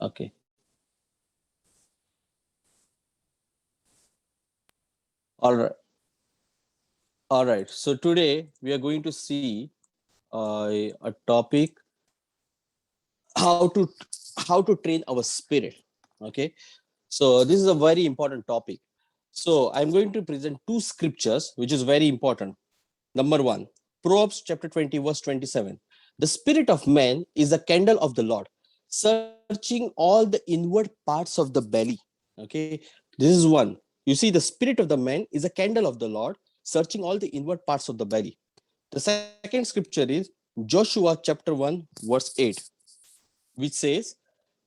Okay. All right. All right. So today we are going to see a topic how to how to train our spirit. Okay. So this is a very important topic. So I'm going to present two scriptures which is very important. Number one, Proverbs chapter 20 verse 27. The spirit of man is a candle of the Lord, searching all the inward parts of the belly. Okay. This is one. You see, the spirit of the man is a candle of the Lord, searching all the inward parts of the belly. The second scripture is Joshua chapter 1, verse 8, which says,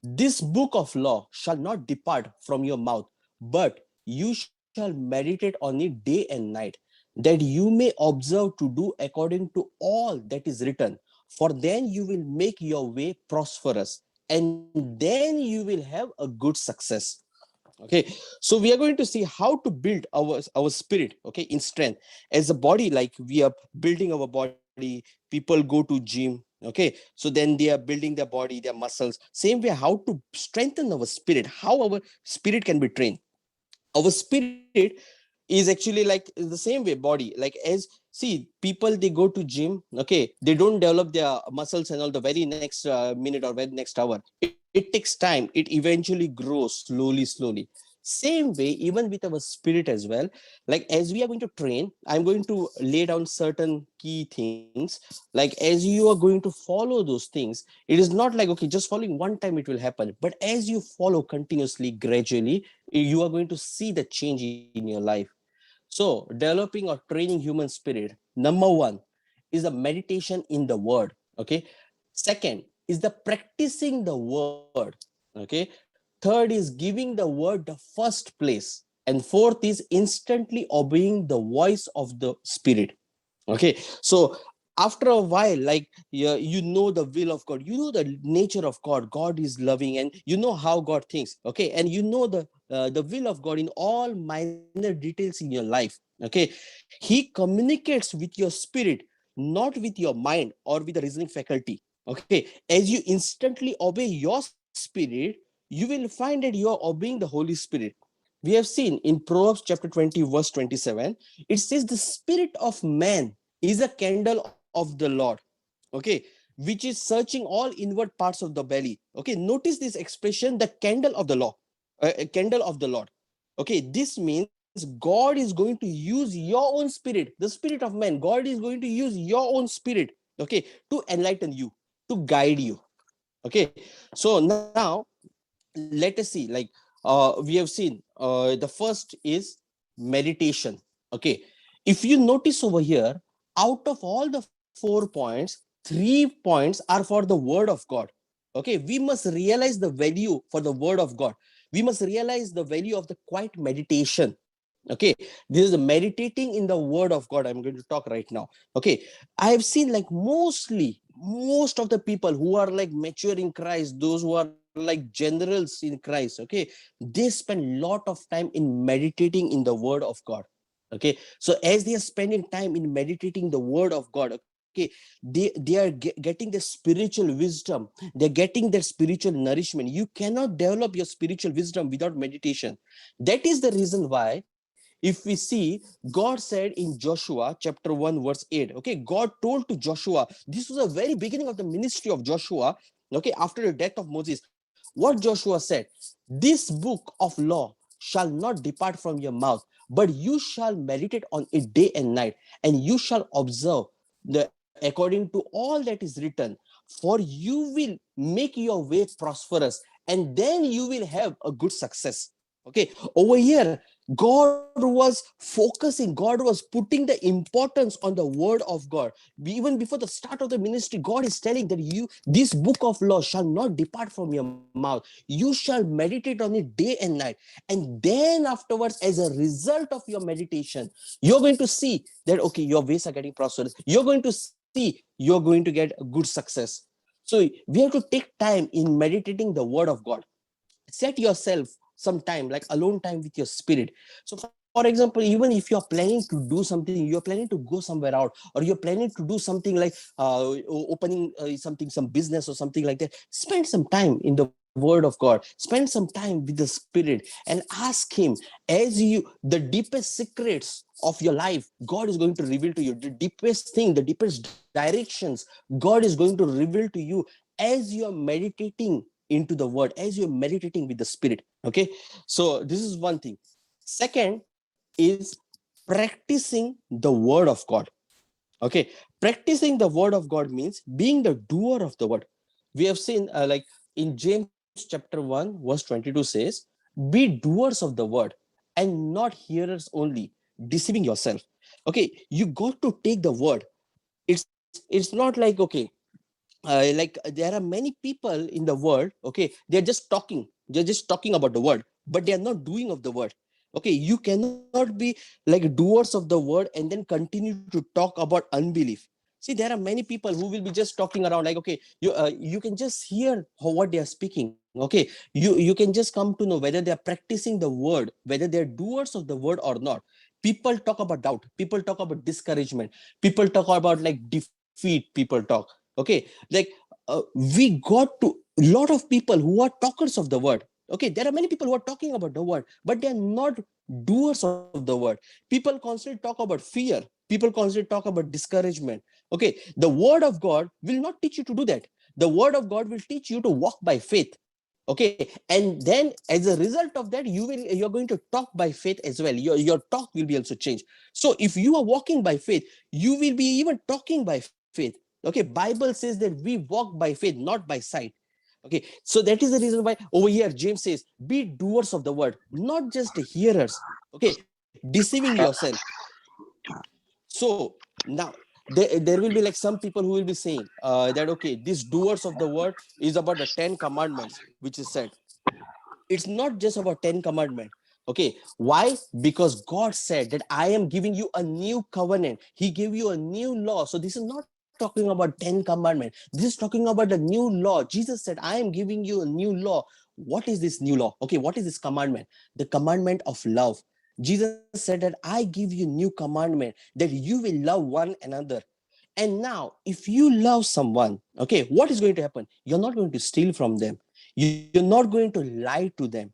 This book of law shall not depart from your mouth, but you shall meditate on it day and night, that you may observe to do according to all that is written. For then you will make your way prosperous, and then you will have a good success. Okay, so we are going to see how to build our spirit, okay, in strength. As a body, like we are building our body, people go to gym, okay, so then they are building their body, their muscles. Same way, how to strengthen our spirit, how our spirit can be trained. Our spirit is actually like the same way body, like as see people, they go to gym, okay, they don't develop their muscles and all the very next minute or very next hour. It takes time, it eventually grows slowly. Same way even with our spirit as well. Like as we are going to train, I'm going to lay down certain key things. Like as you are going to follow those things, it is not like okay, just following one time it will happen, but as you follow continuously, gradually, you are going to see the change in your life. So developing or training human spirit, number one is the meditation in the word. Okay. Second is the practicing the word. Okay. Third is giving the word the first place. And fourth is instantly obeying the voice of the spirit. Okay. So after a while, like you know the will of God, you know the nature of God. God is loving, and you know how God thinks. Okay. And you know the will of God in all minor details in your life. Okay. He communicates with your spirit, not with your mind or with the reasoning faculty. Okay. As you instantly obey your spirit, you will find that you are obeying the Holy Spirit. We have seen in Proverbs chapter 20, verse 27, it says, The spirit of man is a candle of the Lord. Okay. Which is searching all inward parts of the belly. Okay. Notice this expression, the candle of the law, a candle of the Lord. Okay. This means God is going to use your own spirit, the spirit of man. God is going to use your own spirit. Okay. To enlighten you, to guide you. Okay. So now let us see, like we have seen the first is meditation. Okay. If you notice over here, out of all the 4 points, 3 points are for the word of God. Okay. We must realize the value for the word of God. We must realize the value of the quiet meditation. Okay. This is meditating in the word of God I'm going to talk right now. Okay. I have seen like most of the people who are like mature in Christ, those who are like generals in Christ, okay, they spend a lot of time in meditating in the word of God. Okay. So as they are spending time in meditating the word of God, okay, they are getting the spiritual wisdom, they're getting their spiritual nourishment. You cannot develop your spiritual wisdom without meditation. That is the reason why, if we see, God said in Joshua chapter 1 verse 8, okay, God told to Joshua, this was a very beginning of the ministry of Joshua, okay, after the death of Moses. What Joshua said, this book of law shall not depart from your mouth, but you shall meditate on it day and night, and you shall observe the according to all that is written, for you will make your way prosperous, and then you will have a good success. Okay. Over here, God was focusing, God was putting the importance on the word of God. Even before the start of the ministry, God is telling that this book of law shall not depart from your mouth. You shall meditate on it day and night. And then afterwards, as a result of your meditation, you're going to see that, okay, your ways are getting prosperous. You're going to see you're going to get a good success. So we have to take time in meditating the word of God. Set yourself some time, like alone time with your spirit. So for for example, even if you're planning to do something, you're planning to go somewhere out, or you're planning to do something like opening some business or something like that, spend some time in the word of God, spend some time with the Spirit, and ask him, the deepest secrets of your life, God is going to reveal to you. The deepest thing, the deepest directions, God is going to reveal to you as you're meditating into the word, as you're meditating with the Spirit. Okay, so this is one thing. Second is practicing the word of God. Okay, practicing the word of God means being the doer of the word. We have seen, like in James chapter 1, verse 22 says, be doers of the word and not hearers only, deceiving yourself. Okay, you got to take the word. It's not like, okay, like there are many people in the world, okay, they're just talking about the word, but they are not doing of the word. Okay, you cannot be like doers of the word and then continue to talk about unbelief. See, there are many people who will be just talking around, like, okay, you can just hear what they are speaking. Okay, you can just come to know whether they are practicing the word, whether they are doers of the word or not. People talk about doubt, people talk about discouragement, people talk about like defeat, people talk. Okay, like we got to lot of people who are talkers of the word. Okay, there are many people who are talking about the word, but they are not doers of the word. People constantly talk about fear, people constantly talk about discouragement. Okay, the word of God will not teach you to do that. The word of God will teach you to walk by faith. Okay, and then as a result of that, you're going to talk by faith as well. Your talk will be also changed. So if you are walking by faith, you will be even talking by faith. Okay, Bible says that we walk by faith, not by sight. Okay, so that is the reason why over here James says, be doers of the word, not just hearers. Okay, deceiving yourself. So now there will be like some people who will be saying that, okay, these doers of the word is about the 10 commandments which is said. It's not just about 10 commandment. Okay, why? Because God said that I am giving you a new covenant, he gave you a new law. So this is not talking about 10 commandment, this is talking about the new law. Jesus said, I am giving you a new law. What is this new law? Okay, what is this commandment? The commandment of love. Jesus said that I give you new commandment, that you will love one another. And now, if you love someone, okay, what is going to happen? You're not going to steal from them. You're not going to lie to them.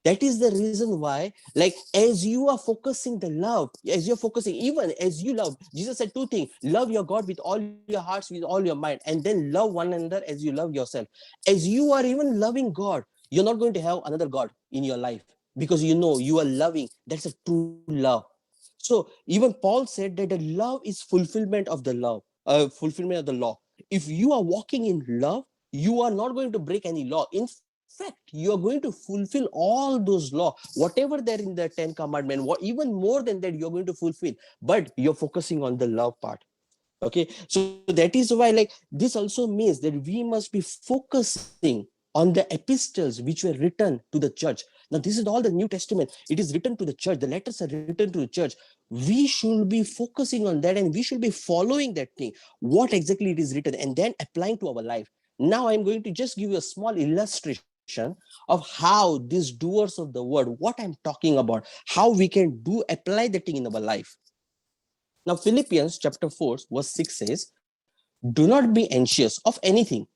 That is the reason why, like, as you are focusing the love, as you're focusing, even as you love, Jesus said two things: love your God with all your hearts, with all your mind, and then love one another as you love yourself. As you are even loving God, you're not going to have another God in your life, because you know you are loving. That's a true love. So even Paul said that the love is fulfillment of the love, fulfillment of the law. If you are walking in love, you are not going to break any law. In fact, you are going to fulfill all those law, whatever there in the 10 commandment, what even more than that you're going to fulfill. But you're focusing on the love part. Okay, so that is why, like, this also means that we must be focusing on the epistles which were written to the church. Now this is all the New Testament, it is written to the church, the letters are written to the church. We should be focusing on that, and we should be following that thing, what exactly it is written, and then applying to our life. Now I'm going to just give you a small illustration of how these doers of the word, what I'm talking about, how we can do apply the thing in our life. Now, Philippians chapter 4, verse 6 says, do not be anxious of anything,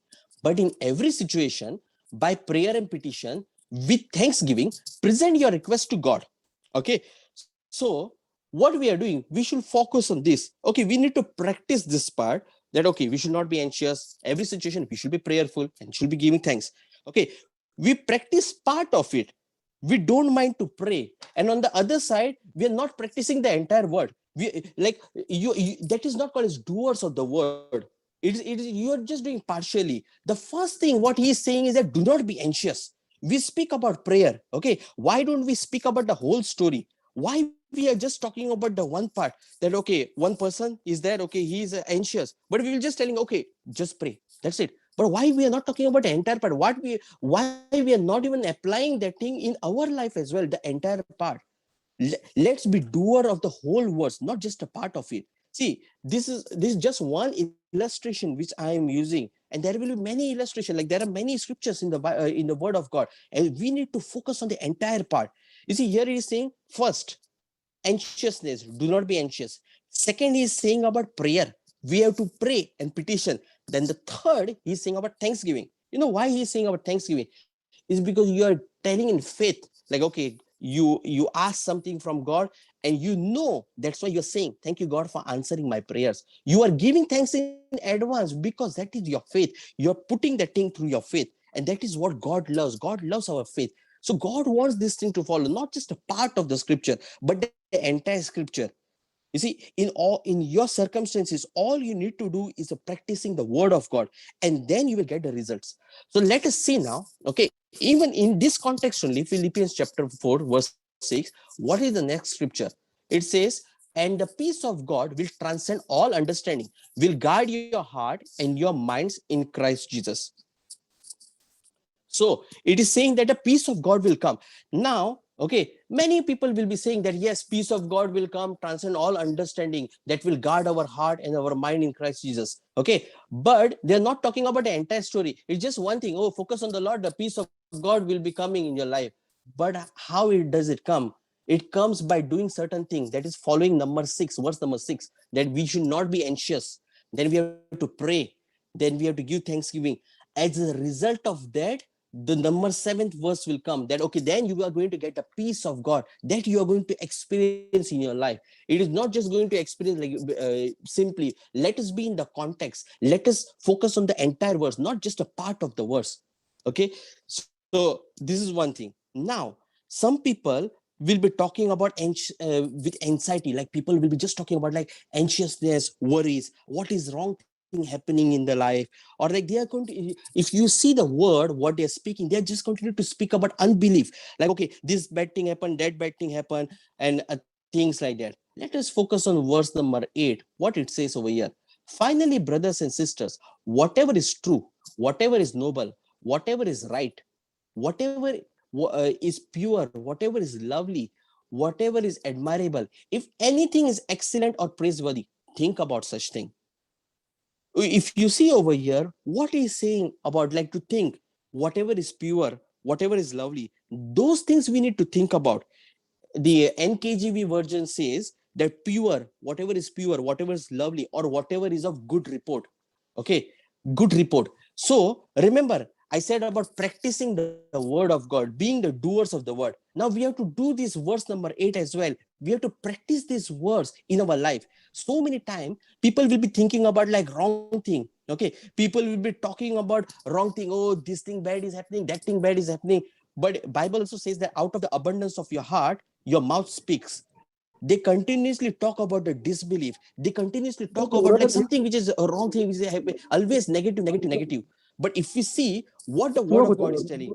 but in every situation, by prayer and petition, with thanksgiving, present your request to God. Okay, so what we are doing, we should focus on this. Okay, we need to practice this part, that, okay, we should not be anxious. Every situation, we should be prayerful and should be giving thanks. Okay, we practice part of it. We don't mind to pray. And on the other side, we are not practicing the entire word. Like, that is not called as doers of the word. You're just doing partially. The first thing what he is saying is that do not be anxious. We speak about prayer. Okay, why don't we speak about the whole story? Why we are just talking about the one part, that, okay, one person is there, okay, he is anxious, but we will just telling, okay, just pray, that's it. But why we are not talking about the entire part? Why we are not even applying that thing in our life as well, the entire part? Let's be doer of the whole words, not just a part of it. See, this is just one illustration which I am using, and there will be many illustration. Like, there are many scriptures in the word of God, and we need to focus on the entire part. You see, here he is saying, first, anxiousness. Do not be anxious. Second, he's saying about prayer. We have to pray and petition. Then the third, he's saying about thanksgiving. You know why he's saying about thanksgiving? Is because you are telling in faith, like, okay, you ask something from God, and you know that's why you're saying, thank you, God, for answering my prayers. You are giving thanks in advance because that is your faith. You're putting that thing through your faith, and that is what God loves. God loves our faith. So God wants this thing to follow, not just a part of the scripture, but the entire scripture. You see, in your circumstances, all you need to do is practicing the word of God, and then you will get the results. So let us see now. Okay, even in this context only, Philippians chapter 4, verse 6. What is the next scripture? It says, "And the peace of God will transcend all understanding, will guard your heart and your minds in Christ Jesus." So it is saying that the peace of God will come. Now, okay, many people will be saying that yes, peace of God will come, transcend all understanding, that will guard our heart and our mind in Christ Jesus. Okay, but they're not talking about the entire story. It's just one thing. Oh, focus on the Lord, the peace of God will be coming in your life. But how does it come? It comes by doing certain things. That is following number 6, verse number 6, that we should not be anxious. Then we have to pray. Then we have to give thanksgiving. As a result of that, the number 7th verse will come, that okay, then you are going to get the peace of God that you are going to experience in your life. It is not just going to experience like simply. Let us be in the context. Let us focus on the entire verse, not just a part of the verse. Okay, so this is one thing. Now, some people will be talking about with anxiety, like people will be just talking about like anxiousness, worries, what is wrong thing happening in the life, or like they are going to, if you see the word what they're speaking, they're just continue to speak about unbelief, like okay, this bad thing happened, that bad thing happened, and things like that. Let us focus on verse number 8, what it says over here. Finally, brothers and sisters, whatever is true, whatever is noble, whatever is right, whatever is pure, whatever is lovely, whatever is admirable, if anything is excellent or praiseworthy, think about such thing. If you see over here, what he's saying about like to think whatever is pure, whatever is lovely, those things we need to think about. The NKJV version says that pure, whatever is pure, whatever is lovely, or whatever is of good report. Okay, good report. So remember, I said about practicing the word of God, being the doers of the word. Now we have to do this verse number 8 as well. We have to practice these words in our life. So many times, people will be thinking about like wrong thing. Okay, people will be talking about wrong thing. Oh, this thing bad is happening, that thing bad is happening. But Bible also says that out of the abundance of your heart, your mouth speaks. They continuously talk about the disbelief. They continuously talk about like something which is a wrong thing, which is always negative, negative, negative. But if we see what the word of God is telling,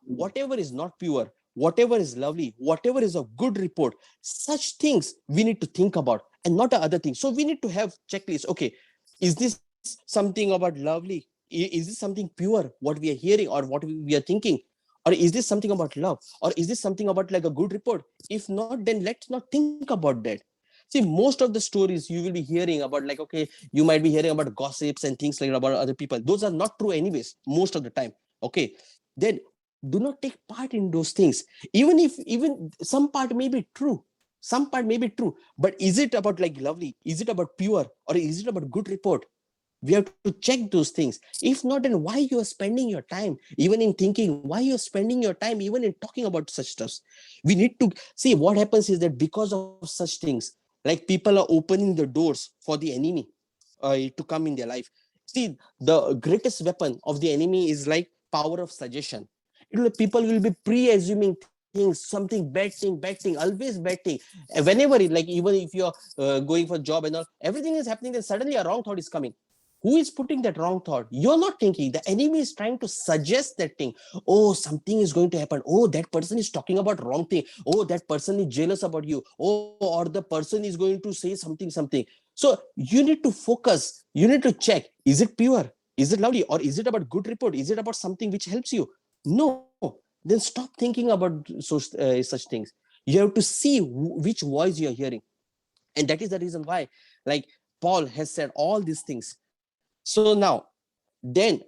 whatever is not pure, whatever is lovely, whatever is of good report, such things we need to think about, and not the other things. So we need to have checklist. Okay, is this something about lovely? Is this something pure, what we are hearing or what we are thinking? Or is this something about love? Or is this something about like a good report? If not, then let's not think about that. See, most of the stories you will be hearing about, like, okay, you might be hearing about gossips and things like about other people. Those are not true anyways, most of the time. Okay, then do not take part in those things. Even some part may be true, some part may be true, but is it about like lovely? Is it about pure? Or is it about good report? We have to check those things. If not, then why you are spending your time even in thinking? Why you're spending your time even in talking about such stuffs? We need to see what happens is that because of such things, like people are opening the doors for the enemy to come in their life. See, the greatest weapon of the enemy is like power of suggestion. People will be pre-assuming things, something bad thing, always bad thing. Whenever like even if you're going for a job and all, everything is happening, then suddenly a wrong thought is coming. Who is putting that wrong thought? You're not thinking. The enemy is trying to suggest that thing. Oh, something is going to happen. Oh, that person is talking about wrong thing. Oh, that person is jealous about you. Oh, or the person is going to say something. So you need to focus. You need to check. Is it pure? Is it lovely? Or is it about good report? Is it about something which helps you? No. Then stop thinking about such things. You have to see which voice you're hearing. And that is the reason why, like, Paul has said all these things. So now, then,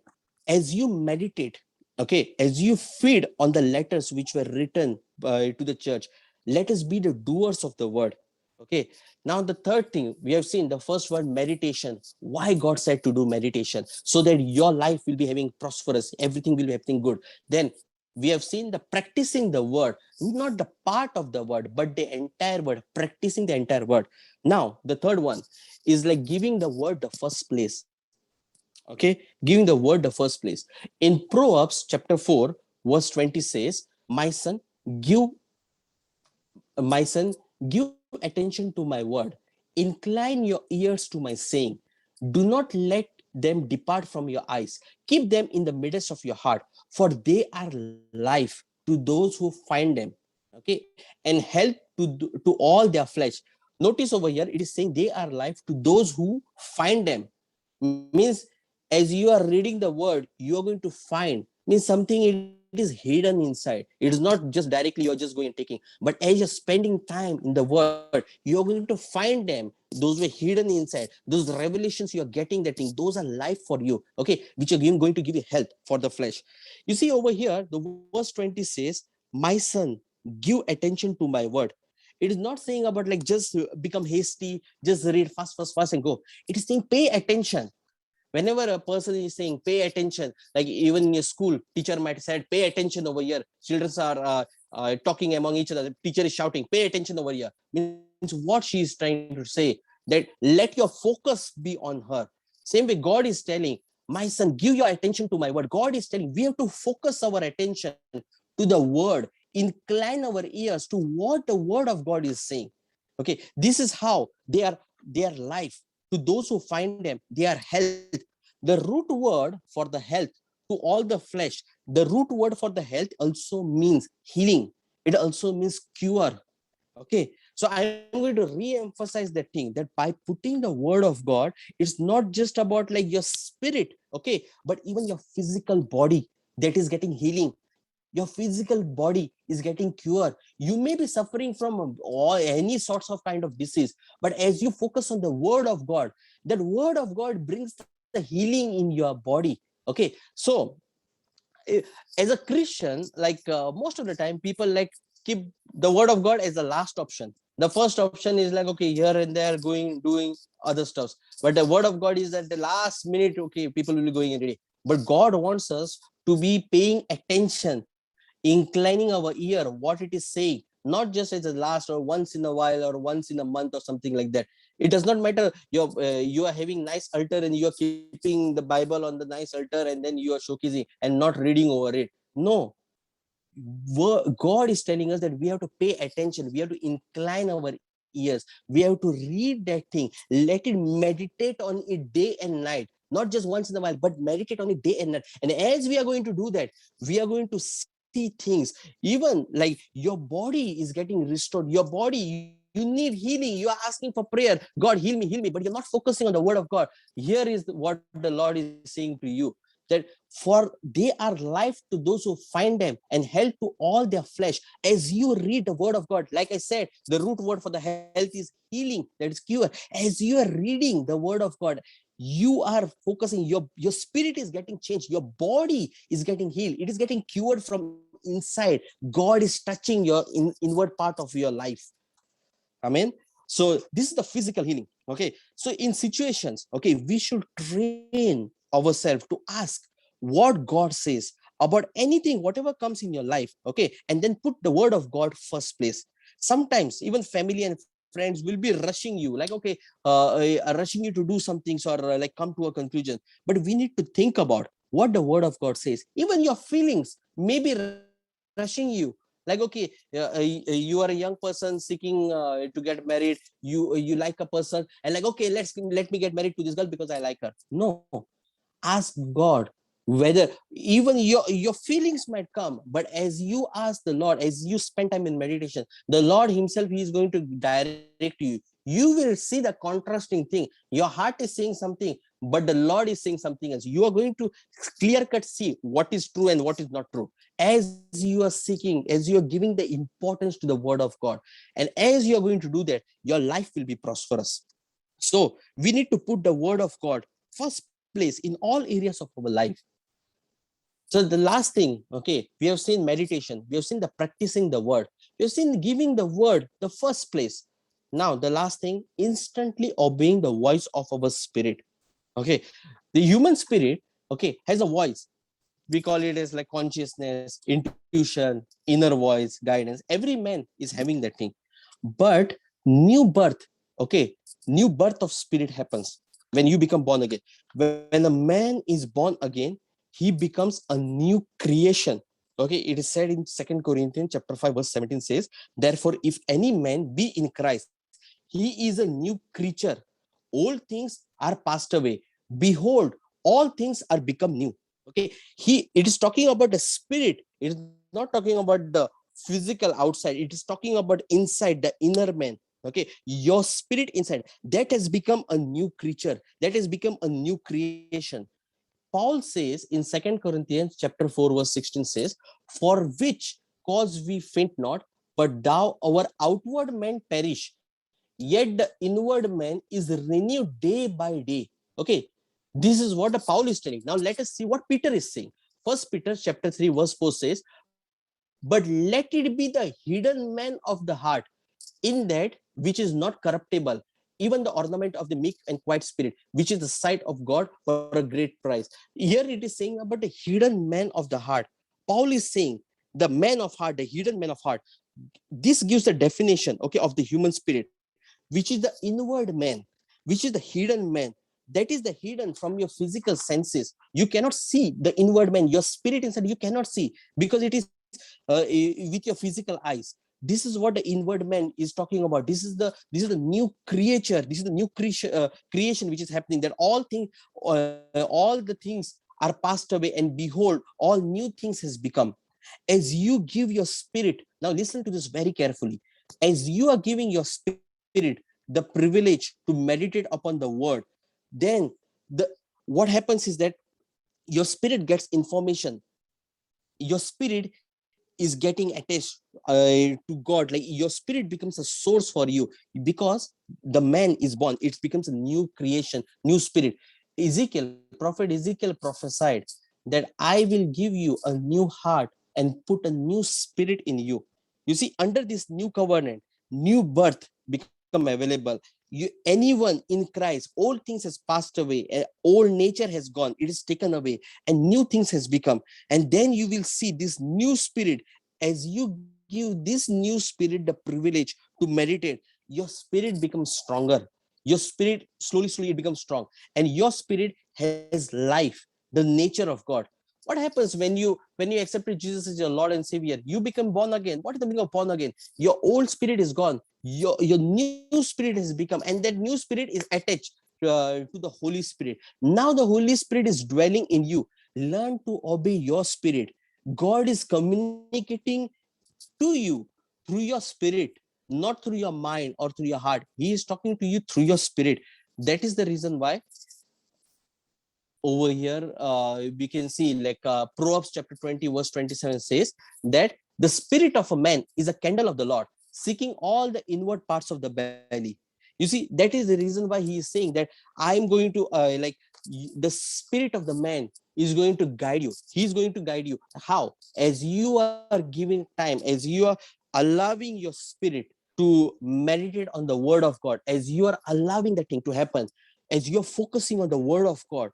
as you meditate, okay, as you feed on the letters which were written to the church, Let us be the doers of the word. Okay. Now the third thing we have seen, the first one, meditation. Why God said to do meditation? So that your life will be having prosperous, everything will be happening good. Then we have seen the practicing the word, not the part of the word, but the entire word, practicing the entire word. Now the third one is like giving the word the first place. Okay, giving the word the first place. In Proverbs chapter 4 verse 20 says, give my son, give attention to my word. Incline your ears to my saying. Do not let them depart from your eyes. Keep them in the midst of your heart, for they are life to those who find them. Okay, and health to all their flesh. Notice over here, it is saying they are life to those who find them. Means as you are reading the word, you are going to find, means something, it is hidden inside. It is not just directly you're just going and taking, but as you're spending time in the word, you're going to find them. Those were hidden inside, those revelations you're getting, that thing, those are life for you. Okay, which are going to give you health for the flesh. You see over here, the verse 20 says, my son, give attention to my word. It is not saying about like just become hasty, just read fast and go. It is saying pay attention. Whenever a person is saying pay attention, like even in your school, teacher might said pay attention over here. Children are talking among each other. Teacher is shouting pay attention over here. Means what she is trying to say, that let your focus be on her. Same way God is telling, my son, give your attention to my word. God is telling we have to focus our attention to the word, incline our ears to what the word of God is saying. Okay, this is how they are life to those who find them. They are health. The root word for the health to all the flesh, the root word for the health also means healing. It also means cure. Okay, so I'm going to re-emphasize that thing, that by putting the word of God, it's not just about like your spirit, okay, but even your physical body, that is getting healing. Your physical body is getting cure. You may be suffering from all any sorts of kind of disease, but as you focus on the word of God, that word of God brings the healing in your body. Okay, so eh, as a Christian, like most of the time people like keep the word of God as the last option. The first option is like, okay, here and there going doing other stuff, but the word of God is at the last minute. Okay, people will be going and ready, but God wants us to be paying attention, inclining our ear what it is saying, not just as a last or once in a while or once in a month or something like that. It does not matter you are having nice altar and you are keeping the Bible on the nice altar and then you are showcasing and not reading over it. No, God is telling us that we have to pay attention, we have to incline our ears, we have to read that thing, let it meditate on it day and night, not just once in a while, but meditate on it day and night. And as we are going to do that, we are going to see things. Even like your body is getting restored, your body, you need healing, you are asking for prayer, God heal me, but you're not focusing on the word of God. Here is what the Lord is saying to you, that for they are life to those who find them and health to all their flesh. As you read the word of God, like I said, the root word for the health is healing, that is cure. As you are reading the word of God, you are focusing, your spirit is getting changed, your body is getting healed, it is getting cured from inside. God is touching your inward part of your life. Amen. So this is the physical healing. Okay, so in situations, okay, we should train ourselves to ask what God says about anything, whatever comes in your life. Okay, and then put the word of God first place. Sometimes even family and friends will be rushing you, like, okay, rushing you to do some things or like come to a conclusion, but we need to think about what the word of God says. Even your feelings may be rushing you, like, okay, you are a young person seeking to get married, you like a person and like, okay, let me get married to this girl because I like her. No, ask God whether, even your feelings might come, but as you ask the Lord, as you spend time in meditation, the Lord himself, he is going to direct you. You will see the contrasting thing. Your heart is saying something, but the Lord is saying something else. You are going to clear cut see what is true and what is not true. As you are seeking, as you are giving the importance to the word of God, and as you are going to do that, your life will be prosperous. So we need to put the word of God first place in all areas of our life. So the last thing, okay, we have seen meditation, we have seen the practicing the word. You're still giving the word the first place. Now, the last thing, instantly obeying the voice of our spirit. Okay, the human spirit, okay, has a voice. We call it as like consciousness, intuition, inner voice, guidance. Every man is having that thing. But new birth, okay, new birth of spirit happens when you become born again. When a man is born again, he becomes a new creation. Okay, it is said in Second Corinthians chapter 5 verse 17 says, therefore if any man be in Christ, he is a new creature. Old things are passed away. Behold, all things are become new. Okay, it is talking about the spirit. It is not talking about the physical outside. It is talking about inside, the inner man. Okay, your spirit inside, that has become a new creature, that has become a new creation. Paul says in Second Corinthians chapter 4 verse 16 says, for which cause we faint not, but thou our outward man perish, yet the inward man is renewed day by day. Okay, this is what the Paul is telling. Now let us see what Peter is saying. First Peter chapter 3 verse 4 says, but let it be the hidden man of the heart, in that which is not corruptible, even the ornament of the meek and quiet spirit, which is the sight of God for a great price. Here it is saying about the hidden man of the heart. Paul is saying the man of heart, the hidden man of heart. This gives a definition, okay, of the human spirit, which is the inward man, which is the hidden man. That is the hidden from your physical senses. You cannot see the inward man, your spirit inside, you cannot see because it is with your physical eyes. This is what the inward man is talking about. This is the new creature. This is the new creation which is happening. That all the things are passed away, and behold, all new things has become. As you give your spirit, now listen to this very carefully. As you are giving your spirit the privilege to meditate upon the word, then the what happens is that your spirit gets information. Your spirit is getting attached to God. Like your spirit becomes a source for you, because the man is born, it becomes a new creation, new spirit. Prophet Ezekiel prophesied that I will give you a new heart and put a new spirit in you. You see, under this new covenant, new birth become available. Anyone in Christ, old things has passed away, old nature has gone, it is taken away, and new things has become. And then you will see this new spirit. As you give this new spirit the privilege to meditate, your spirit becomes stronger. Your spirit slowly it becomes strong, and your spirit has life, the nature of God. What happens when you accepted Jesus as your Lord and Savior? You become born again. What is the meaning of born again? Your old spirit is gone, your new spirit has become, and that new spirit is attached to the Holy Spirit. Now the Holy Spirit is dwelling in you. Learn to obey your spirit. God is communicating to you through your spirit, not through your mind or through your heart. He is talking to you through your spirit. That is the reason why over here we can see like Proverbs chapter 20 verse 27 says that the spirit of a man is a candle of the Lord, seeking all the inward parts of the belly. You see, that is the reason why he is saying that I'm going to the spirit of the man is going to guide you. He's going to guide you. How? As you are giving time, as you are allowing your spirit to meditate on the word of God, as you are allowing the thing to happen, as you're focusing on the word of God,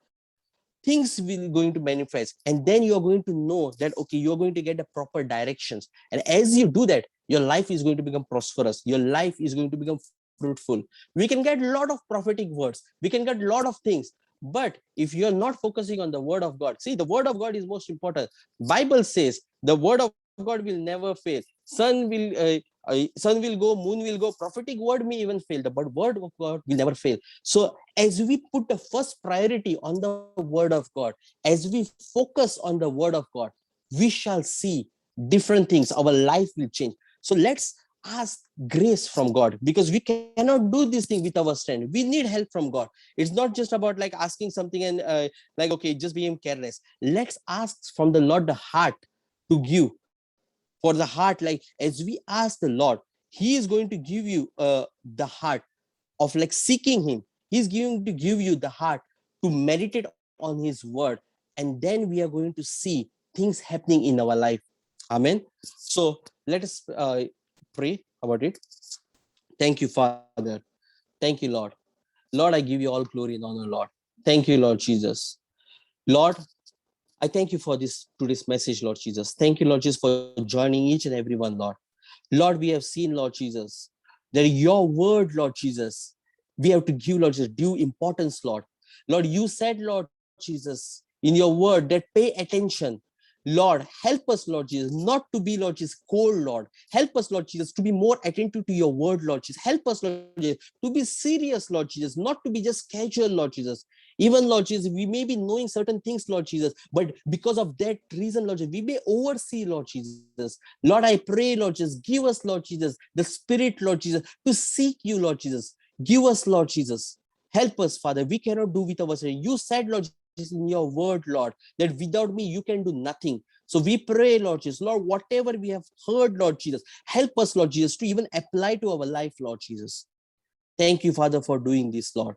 things will going to manifest. And then you're going to know that, okay, you're going to get the proper directions. And as you do that, your life is going to become prosperous. Your life is going to become fruitful. We can get a lot of prophetic words. We can get a lot of things. But if you're not focusing on the word of God, see, the word of God is most important. Bible says the word of God will never fail. Sun will go, moon will go, prophetic word may even fail, but word of God will never fail. So as we put the first priority on the word of God, as we focus on the word of God, we shall see different things. Our life will change. So let's ask grace from God, because we cannot do this thing with our strength. We need help from God. It's not just about like asking something and like, okay, just being careless. Let's ask from the Lord the heart to give. For the heart, like as we ask the Lord, he is going to give you the heart of like seeking him. He's going to give you the heart to meditate on his word, and then we are going to see things happening in our life. Amen. So let us pray about it. Thank you, Father. Thank you, Lord. Lord, I give you all glory and honor, Lord. Thank you, Lord Jesus. Lord, I thank you for this today's message, Lord Jesus. Thank you, Lord Jesus, for joining each and every one, Lord. Lord, we have seen, Lord Jesus, that your word, Lord Jesus, we have to give, Lord Jesus, due importance, Lord. Lord, you said, Lord Jesus, in your word that pay attention. Lord, help us, Lord Jesus, not to be, Lord Jesus, cold, Lord. Help us, Lord Jesus, to be more attentive to your word, Lord Jesus. Help us, Lord Jesus, to be serious, Lord Jesus, not to be just casual, Lord Jesus. Even, Lord Jesus, we may be knowing certain things, Lord Jesus, but because of that reason, Lord Jesus, we may oversee, Lord Jesus. Lord, I pray, Lord Jesus, give us, Lord Jesus, the spirit, Lord Jesus, to seek you, Lord Jesus. Give us, Lord Jesus. Help us, Father. We cannot do with ourselves. You said, Lord Jesus, in your word, Lord, that without me, you can do nothing. So we pray, Lord Jesus, Lord, whatever we have heard, Lord Jesus, help us, Lord Jesus, to even apply to our life, Lord Jesus. Thank you, Father, for doing this, Lord.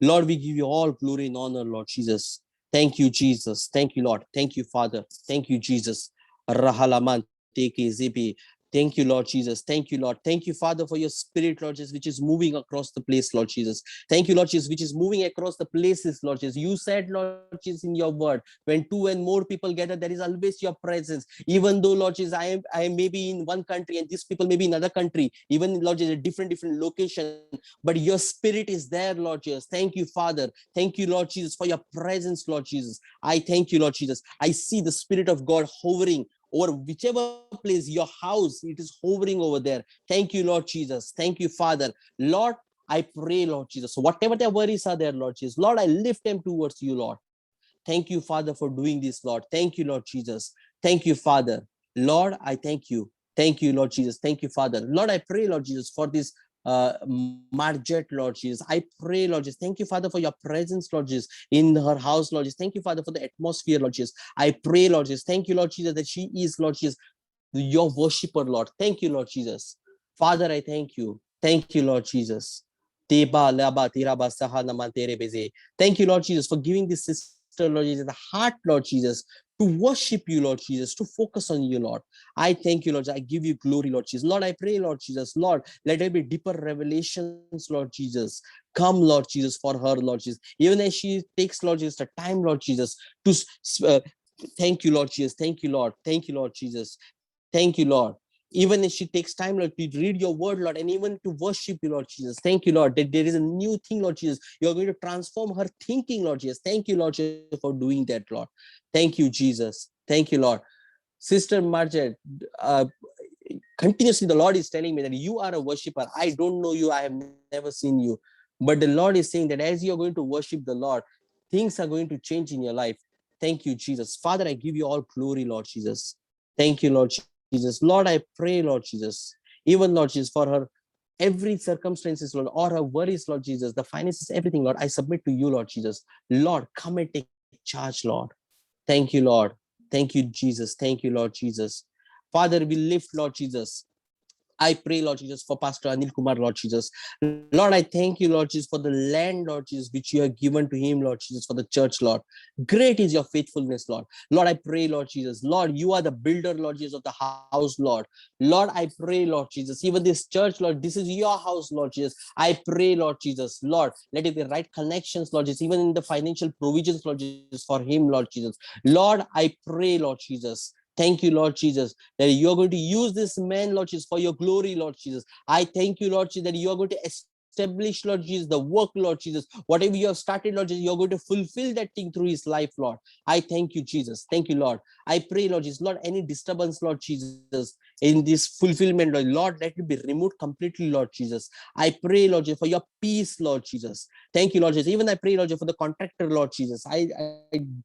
Lord, we give you all glory and honor, Lord Jesus. Thank you, Jesus. Thank you, Lord. Thank you, Father. Thank you, Jesus. Rahalaman teke zibi. Thank you, Lord Jesus. Thank you, Lord. Thank you, Father, for your spirit, Lord Jesus, which is moving across the place, Lord Jesus. Thank you, Lord Jesus, which is moving across the places, Lord Jesus. You said, Lord Jesus, in your word, when two and more people gather, there is always your presence. Even though, Lord Jesus, I am maybe in one country and these people may be in another country, even, Lord Jesus, a different location, but your spirit is there, Lord Jesus. Thank you, Father. Thank you, Lord Jesus, for your presence, Lord Jesus. I thank you, Lord Jesus. I see the Spirit of God hovering over whichever place, your house, it is hovering over there. Thank you, Lord Jesus. Thank you, Father. Lord, I pray, Lord Jesus, so whatever their worries are there, Lord Jesus, Lord, I lift them towards you, Lord. Thank you, Father, for doing this, Lord. Thank you, Lord Jesus. Thank you, Father. Lord, I thank you. Thank you, Lord Jesus. Thank you, Father. Lord, I pray, Lord Jesus, for this Marjet, Lord Jesus. I pray, Lord Jesus. Thank you, Father, for your presence, Lord Jesus, in her house, Lord Jesus. Thank you, Father, for the atmosphere, Lord Jesus. I pray, Lord Jesus. Thank you, Lord Jesus, that she is, Lord Jesus, your worshiper, Lord. Thank you, Lord Jesus. Father, I thank you. Thank you, Lord Jesus. Thank you, Lord Jesus, for giving this sister, Lord Jesus, the heart, Lord Jesus, to worship you, Lord Jesus, to focus on you, Lord. I thank you, Lord. I give you glory, Lord Jesus. Lord, I pray, Lord Jesus, Lord, let there be deeper revelations, Lord Jesus. Come, Lord Jesus, for her, Lord Jesus. Even as she takes, Lord Jesus, the time, Lord Jesus, to thank you, Lord Jesus. Thank you, Lord. Thank you, Lord Jesus. Thank you, Lord. Even if she takes time, Lord, to read your word, Lord, and even to worship you, Lord Jesus. Thank you, Lord, that there is a new thing, Lord Jesus. You're going to transform her thinking, Lord Jesus. Thank you, Lord Jesus, for doing that, Lord. Thank you, Jesus. Thank you, Lord. Sister Margaret, continuously the Lord is telling me that you are a worshiper. I don't know you. I have never seen you. But the Lord is saying that as you're going to worship the Lord, things are going to change in your life. Thank you, Jesus. Father, I give you all glory, Lord Jesus. Thank you, Lord Jesus. Lord, I pray, Lord Jesus, even, Lord Jesus, for her every circumstances, Lord, or her worries, Lord Jesus, the finances, everything, Lord, I submit to you, Lord Jesus. Lord, come and take charge, Lord. Thank you, Lord. Thank you, Jesus. Thank you, Lord Jesus. Father, we lift, Lord Jesus, I pray, Lord Jesus, for Pastor Anil Kumar, Lord Jesus. Lord, I thank you, Lord Jesus, for the land, Lord Jesus, which you have given to him, Lord Jesus, for the church, Lord. Great is your faithfulness, Lord. Lord, I pray, Lord Jesus. Lord, you are the builder, Lord Jesus, of the house, Lord. Lord, I pray, Lord Jesus, even this church, Lord, this is your house, Lord Jesus. I pray, Lord Jesus, Lord, let it be right connections, Lord Jesus, even in the financial provisions, Lord Jesus, for him, Lord Jesus. Lord, I pray, Lord Jesus. Thank you, Lord Jesus, that you're going to use this man, Lord Jesus, for your glory, Lord Jesus. I thank you, Lord Jesus, that you're going to establish, Lord Jesus, the work, Lord Jesus. Whatever you have started, Lord Jesus, you're going to fulfill that thing through his life, Lord. I thank you, Jesus. Thank you, Lord. I pray, Lord Jesus, Lord, any disturbance, Lord Jesus, in this fulfillment, Lord, let it be removed completely, Lord Jesus. I pray, Lord Jesus, for your peace, Lord Jesus. Thank you, Lord Jesus. Even I pray, Lord Jesus, for the contractor, Lord Jesus. I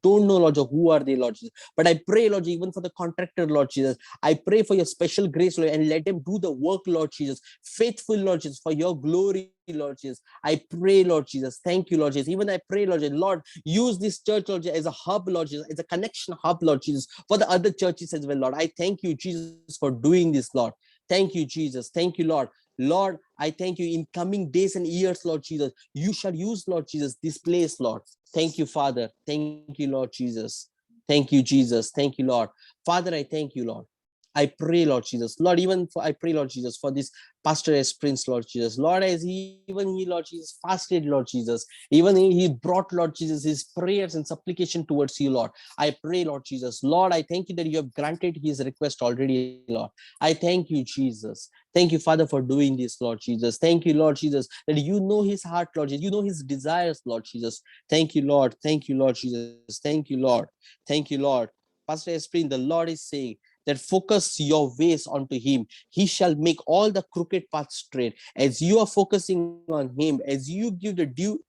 don't know, Lord Jesus, who are they, Lord Jesus. But I pray, Lord Jesus, even for the contractor, Lord Jesus. I pray for your special grace, Lord, and let them do the work, Lord Jesus. Faithful, Lord Jesus, for your glory, Lord Jesus. I pray, Lord Jesus. Thank you, Lord Jesus. Even I pray, Lord Jesus, Lord, use this church, Lord Jesus, as a hub, Lord Jesus, as a connection hub, Lord Jesus, for the other churches as well, Lord. I thank you, Jesus, for doing this, Lord. Thank you, Jesus. Thank you, Lord. Lord, I thank you in coming days and years, Lord Jesus. You shall use, Lord Jesus, this place, Lord. Thank you, Father. Thank you, Lord Jesus. Thank you, Jesus. Thank you, Lord. Father, I thank you, Lord. I I pray, Lord Jesus. Lord, I pray, Lord Jesus, for this Pastor S. Prince, Lord Jesus. Lord, as he, Lord Jesus, fasted, Lord Jesus. Even he brought, Lord Jesus, his prayers and supplication towards you, Lord. I pray, Lord Jesus. Lord, I thank you that you have granted his request already, Lord. I thank you, Jesus. Thank you, Father, for doing this, Lord Jesus. Thank you, Lord Jesus, that you know his heart, Lord Jesus. You know his desires, Lord Jesus. Thank you, Lord. Thank you, Lord Jesus. Thank you, Lord. Thank you, Lord. Pastor Esprin, the Lord is saying that focus your ways onto him. He shall make all the crooked paths straight. As you are focusing on him, as you give the due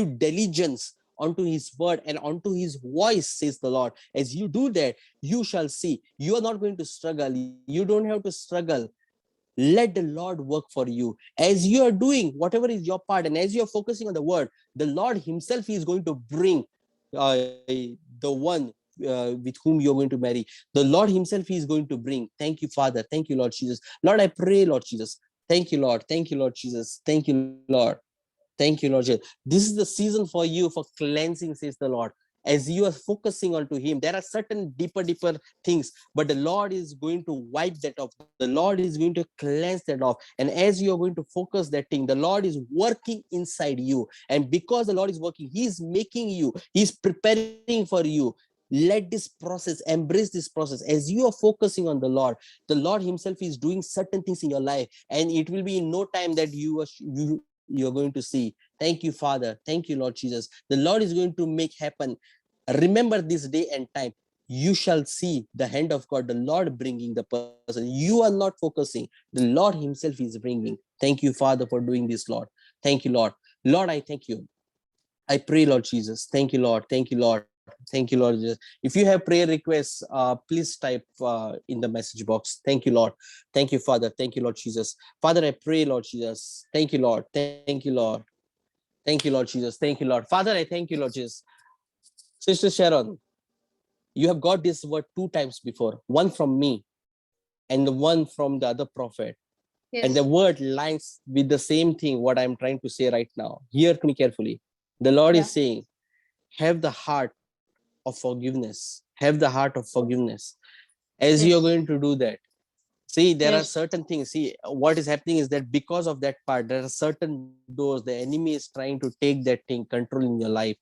diligence onto his word and onto his voice, says the Lord. As you do that, you shall see. You are not going to struggle. You don't have to struggle. Let the Lord work for you. As you are doing whatever is your part, and as you are focusing on the word, the Lord himself is going to bring the one with whom you're going to marry. The Lord himself is going to bring. Thank you, Father. Thank you, Lord Jesus. Lord, I pray, Lord Jesus. Thank you, Lord. Thank you, Lord Jesus. Thank you, Lord. Thank you, Lord Jesus. This is the season for you for cleansing, says the Lord. As you are focusing onto him, there are certain deeper things, but the Lord is going to wipe that off. The Lord is going to cleanse that off. And as you are going to focus that thing, the Lord is working inside you. And because the Lord is working, he's making you, he's preparing for you. Let this process, embrace this process. As you are focusing on the Lord himself is doing certain things in your life, and it will be in no time that you're going to see. Thank you, Father. Thank you, Lord Jesus. The Lord is going to make happen. Remember this day and time. You shall see the hand of God, the Lord bringing the person. You are not focusing. The Lord himself is bringing. Thank you, Father, for doing this, Lord. Thank you, Lord. Lord, I thank you. I pray, Lord Jesus. Thank you, Lord. Thank you, Lord. Thank you, Lord Jesus. If you have prayer requests, please type in the message box. Thank you, Lord. Thank you, Father. Thank you, Lord Jesus. Father, I pray, Lord Jesus. Thank you, Lord. Thank you, Lord. Thank you, Lord Jesus. Thank you, Lord. Father, I thank you, Lord Jesus. Sister Sharon, you have got this word 2 times before, one from me and the one from the other prophet. Yes. And the word lines with the same thing, what I'm trying to say right now. Hear me carefully. The Lord is saying, have the heart of forgiveness. Have the heart of forgiveness. As you're going to do that, see, there are certain things. See, what is happening is that because of that part, there are certain doors. The enemy is trying to take that thing, control in your life.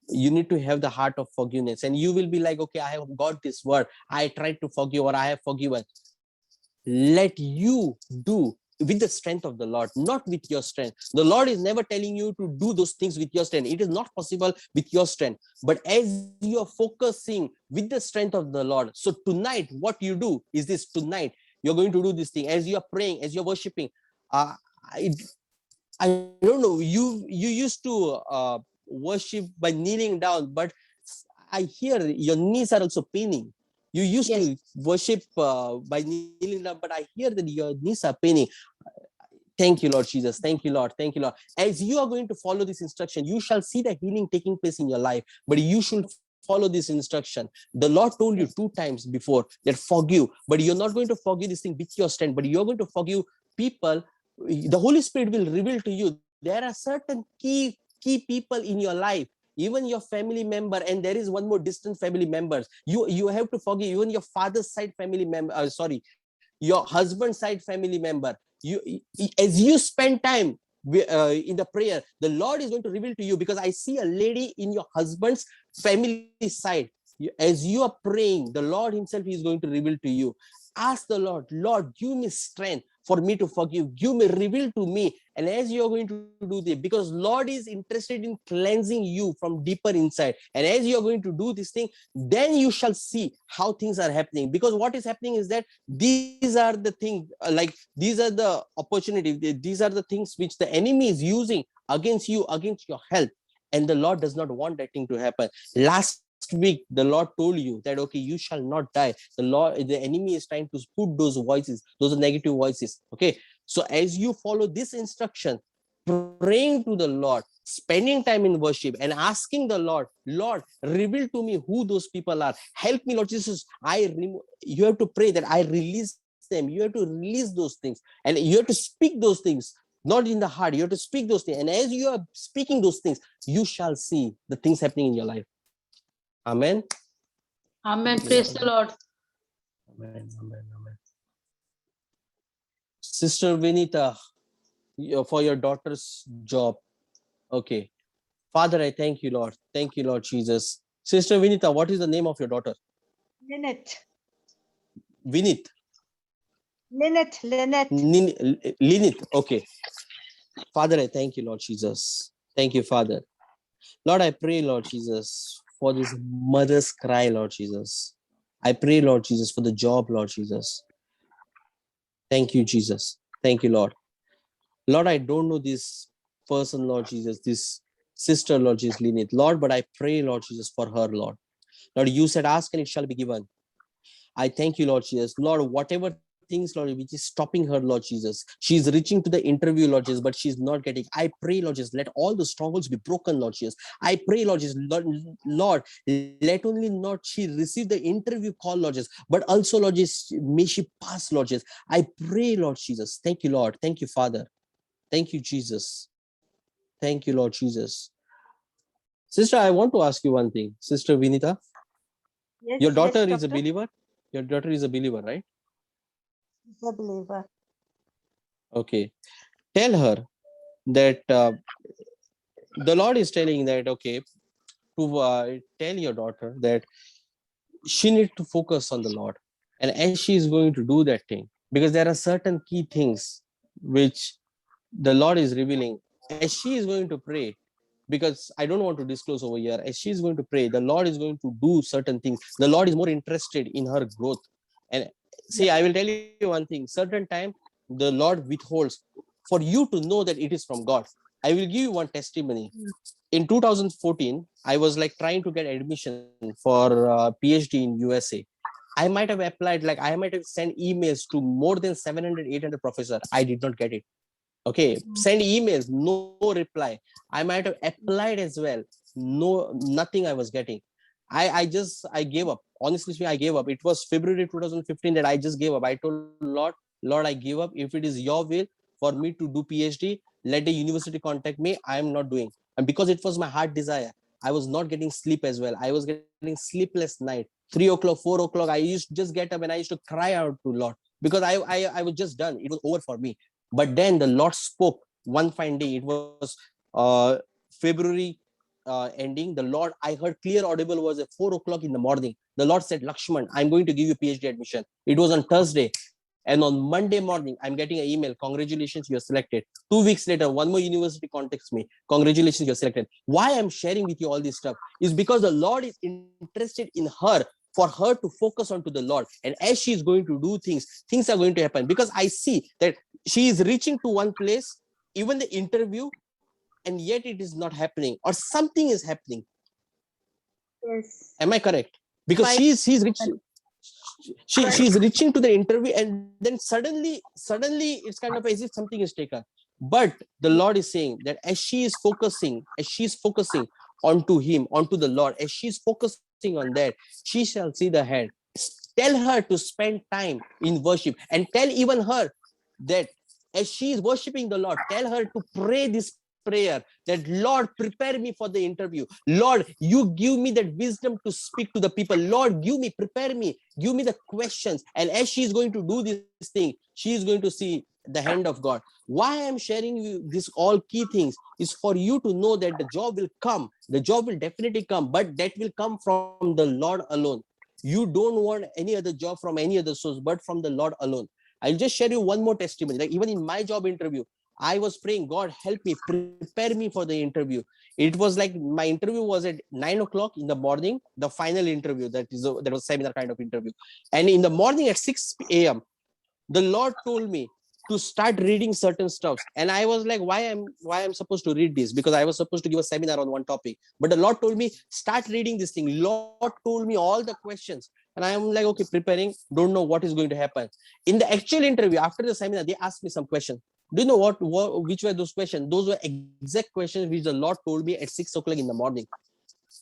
You need to have the heart of forgiveness, and you will be like, okay, I have got this word. I tried to forgive, or I have forgiven. Let you do with the strength of the Lord, not with your strength. The Lord is never telling you to do those things with your strength. It is not possible with your strength. But as you are focusing with the strength of the Lord, so tonight, what you do is this. Tonight, you're going to do this thing. As you are praying, as you're worshiping, I don't know, you used to worship by kneeling down, but I hear your knees are also paining. You used to worship by kneeling down, but I hear that your knees are paining. Thank you, Lord Jesus. Thank you, Lord. Thank you, Lord. As you are going to follow this instruction, you shall see the healing taking place in your life, but you should follow this instruction. The Lord told you 2 times before that forgive, but you're not going to forgive this thing with your strength, but you're going to forgive people. The Holy Spirit will reveal to you there are certain key people in your life, even your family member, and there is one more distant family members. You have to forgive even your father's side family member. Your husband's side family member. As you spend time in the prayer, the Lord is going to reveal to you, because I see a lady in your husband's family side. As you are praying, the Lord himself is going to reveal to you. Ask the Lord, Lord, give me strength for me to forgive. Give me, reveal to me. And as you are going to do this, because Lord is interested in cleansing you from deeper inside. And as you are going to do this thing, then you shall see how things are happening. Because what is happening is that these are the things, like these are the opportunities, these are the things which the enemy is using against you, against your health. And the Lord does not want that thing to happen. Last week, the Lord told you that, okay, you shall not die. The enemy is trying to put those voices, those negative voices. Okay. So as you follow this instruction, praying to the Lord, spending time in worship, and asking the Lord, Lord, reveal to me who those people are. Help me, Lord Jesus. You have to pray that I release them. You have to release those things, and you have to speak those things, not in the heart. You have to speak those things. And as you are speaking those things, you shall see the things happening in your life. Amen. Amen. Praise the Lord. Amen. Amen. Amen. Sister Vinita, for your daughter's job. Okay. Father, I thank you, Lord. Thank you, Lord Jesus. Sister Vinita, what is the name of your daughter? Lynette. Vinit. Lynette. Linit. Okay. Father, I thank you, Lord Jesus. Thank you, Father. Lord, I pray, Lord Jesus, for this mother's cry, Lord Jesus. I pray, Lord Jesus, for the job, Lord Jesus. Thank you, Jesus. Thank you, Lord. Lord, I don't know this person, Lord Jesus, this sister, Lord Jesus, Linit. Lord, but I pray, Lord Jesus, for her, Lord. Lord, you said, ask and it shall be given. I thank you, Lord Jesus. Lord, whatever things, Lord, which is stopping her, Lord Jesus. She's reaching to the interview, Lord Jesus, but she's not getting. I pray, Lord Jesus, let all the strongholds be broken, Lord Jesus. I pray, Lord Jesus, Lord, let only not she receive the interview call, Lord Jesus, but also, Lord Jesus, may she pass, Lord Jesus. I pray, Lord Jesus. Thank you, Lord. Thank you, Father. Thank you, Jesus. Thank you, Lord Jesus. Sister, I want to ask you one thing. Sister Vinita, your Yes, daughter yes, is a doctor. believer? Your daughter is a believer, right? She's a believer. Okay. Tell her that the Lord is telling that, okay, to tell your daughter that she needs to focus on the Lord. And as she is going to do that thing, because there are certain key things which the Lord is revealing, as she is going to pray, because I don't want to disclose over here, as she is going to pray, the Lord is going to do certain things. The Lord is more interested in her growth. And see, I will tell you one thing, certain time, the Lord withholds for you to know that it is from God. I will give you one testimony. In 2014, I was like trying to get admission for PhD in USA. I might have applied, like I might have sent emails to more than 700, 800 professor. I did not get it. Okay, send emails, no reply. I might have applied as well. No, nothing I was getting. I gave up. Honestly speaking, I gave up. It was February 2015 that I just gave up. I told Lord, I give up. If it is your will for me to do PhD, let the university contact me. I am not doing. And because it was my heart desire, I was not getting sleep as well. I was getting sleepless night. 3 o'clock, 4 o'clock. I used to just get up and I used to cry out to Lord because I was just done. It was over for me. But then the Lord spoke one fine day. It was February ending. The Lord, I heard clear audible was at 4 o'clock in the morning. The Lord said, Lakshman, I'm going to give you PhD admission. It was on Thursday. And on Monday morning, I'm getting an email. Congratulations, you're selected. 2 weeks later, one more university contacts me. Congratulations, you're selected. Why I'm sharing with you all this stuff is because the Lord is interested in her, for her to focus onto the Lord. And as she is going to do things, things are going to happen. Because I see that she is reaching to one place, even the interview, and yet it is not happening, or something is happening. Yes. Am I correct? Because Fine. she's reaching, she's reaching to the interview, and then suddenly it's kind of as if something is taken. But the Lord is saying that as she's focusing onto him, onto the Lord, as she's focusing on that, she shall see the hand. Tell her to spend time in worship, and tell even her that as she is worshiping the Lord, tell her to pray this prayer that Lord, prepare me for the interview. Lord, you give me that wisdom to speak to the people. Lord, give me, prepare me, give me the questions. And as she is going to do this thing, she is going to see the hand of God. Why I'm sharing you this all key things is for you to know that the job will come. The job will definitely come, but that will come from the Lord alone. You don't want any other job from any other source, but from the Lord alone. I'll just share you one more testimony. Like even in my job interview, I was praying, God, help me, prepare me for the interview. It was like my interview was at 9 o'clock in the morning, the final interview. That was seminar kind of interview. And in the morning at 6 a.m., the Lord told me to start reading certain stuffs. And I was like, why I'm supposed to read this? Because I was supposed to give a seminar on one topic. But the Lord told me, start reading this thing. Lord told me all the questions. And I'm like, okay, preparing, don't know what is going to happen. In the actual interview, after the seminar, they asked me some questions. Do you know which were those questions? Those were exact questions which the Lord told me at 6 o'clock in the morning.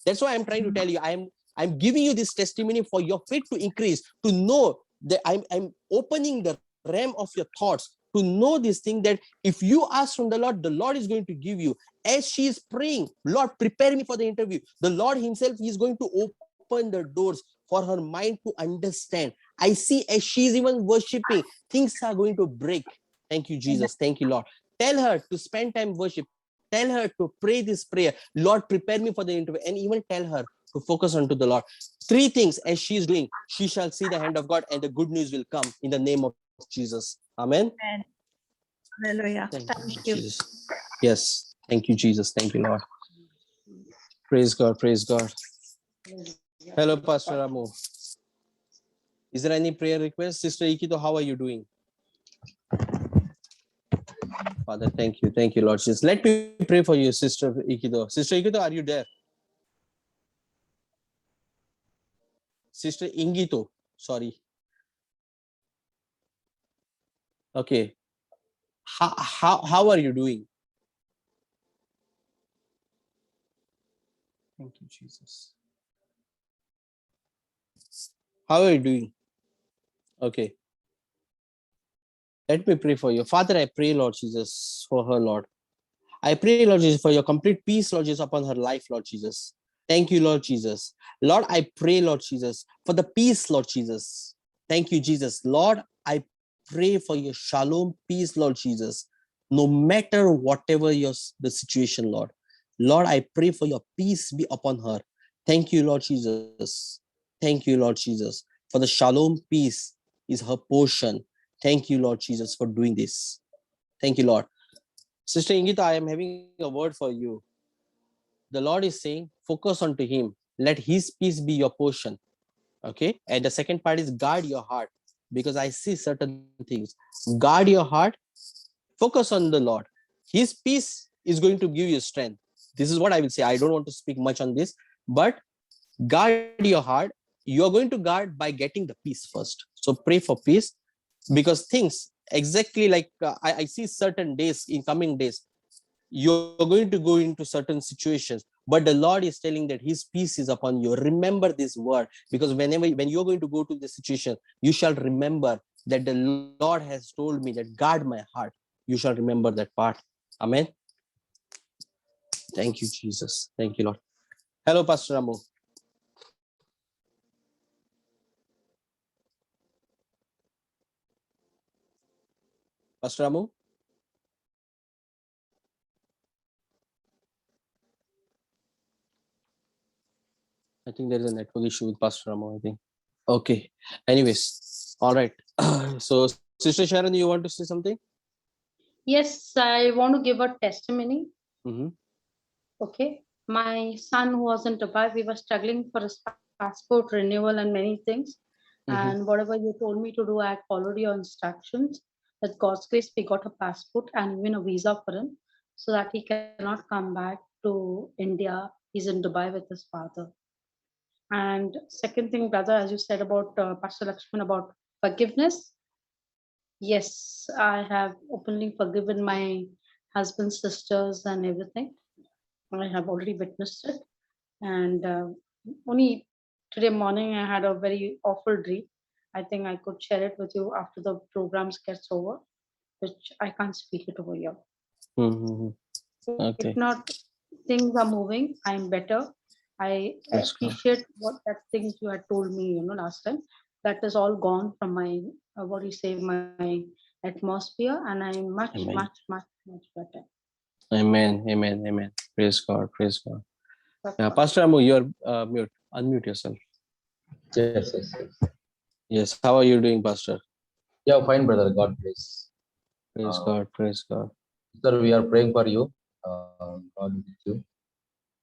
That's why I'm trying to tell you, I'm giving you this testimony for your faith to increase, to know that I'm opening the realm of your thoughts, to know this thing that if you ask from the Lord is going to give you. As she is praying, Lord, prepare me for the interview. The Lord himself is going to open the doors for her mind to understand. I see as she is even worshiping, things are going to break. Thank you, Jesus. Thank you, Lord. Tell her to spend time worship. Tell her to pray this prayer. Lord, prepare me for the interview. And even tell her to focus onto the Lord. 3 things as she is doing, she shall see the hand of God and the good news will come in the name of Jesus. Amen. Amen. Hallelujah. Thank Thank you, you. Jesus. Yes. Thank you, Jesus. Thank you, Lord. Praise God. Praise God. Hello, Pastor Ramu. Is there any prayer request? Sister Ikito, how are you doing? Father, thank you. Thank you, Lord Jesus. Let me pray for you, Sister Ikito. Sister Ikito, are you there? Sister Ingito, sorry. Okay. How are you doing? Thank you, Jesus. How are you doing? Okay. Let me pray for you. Father, I pray, Lord Jesus, for her, Lord. I pray, Lord Jesus, for your complete peace, Lord Jesus, upon her life, Lord Jesus. Thank you, Lord Jesus. Lord, I pray, Lord Jesus, for the peace, Lord Jesus. Thank you, Jesus. Lord, I pray for your shalom peace, Lord Jesus. No matter whatever the situation, Lord. Lord, I pray for your peace be upon her. Thank you, Lord Jesus. Thank you, Lord Jesus, for the shalom peace is her portion. Thank you, Lord Jesus, for doing this. Thank you, Lord. Sister Ingita, I am having a word for you. The Lord is saying, focus onto Him. Let His peace be your portion. Okay. And the second part is guard your heart, because I see certain things. Guard your heart. Focus on the Lord. His peace is going to give you strength. This is what I will say. I don't want to speak much on this, but guard your heart. You are going to guard by getting the peace first. So pray for peace, because things exactly like I see certain days in coming days, you're going to go into certain situations, but the Lord is telling that His peace is upon you. Remember this word, because when you're going to go to the situation, you shall remember that the Lord has told me that guard my heart. You shall remember that part. Amen. Thank you, Jesus. Thank you, Lord. Hello, Pastor Ramu. Pastor Ramu. I think there is a network issue with Pastor Ramu, I think. Okay. Anyways, all right. So, Sister Sharon, you want to say something? Yes, I want to give a testimony. Mm-hmm. Okay. My son who was in Dubai, we were struggling for his passport renewal and many things. Mm-hmm. And whatever you told me to do, I followed your instructions. With God's grace, we got a passport and even a visa for him so that he cannot come back to India. He's in Dubai with his father. And second thing, brother, as you said about Pastor Lakshman about forgiveness. Yes, I have openly forgiven my husband's sisters and everything. I have already witnessed it. And only today morning, I had a very awful dream. I think I could share it with you after the programs gets over, which I can't speak it over here. Mm-hmm. Okay. If not, things are moving. I'm better. I Praise God. appreciate what that things you had told me, last time. That is all gone from my, what do you say, my atmosphere, and I'm much, Amen. much, much, much better. Amen. Amen. Amen. Praise God. Praise God. That's Yeah, all. Pastor Ramu, you're mute. Unmute yourself. Yes. Yes. How are you doing, Pastor? Yeah, fine, brother. God bless. Praise God. Praise God. Sir, we are praying for you. God with you.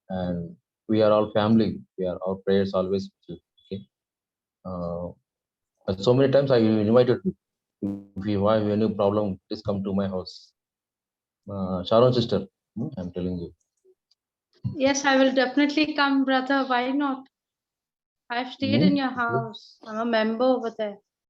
And we are all family. Our prayers always with you. Okay. So many times I invited you. If you have any problem, please come to my house. Sharon sister, I'm telling you. Yes, I will definitely come, brother. Why not? I've stayed in your house. I'm a member over there.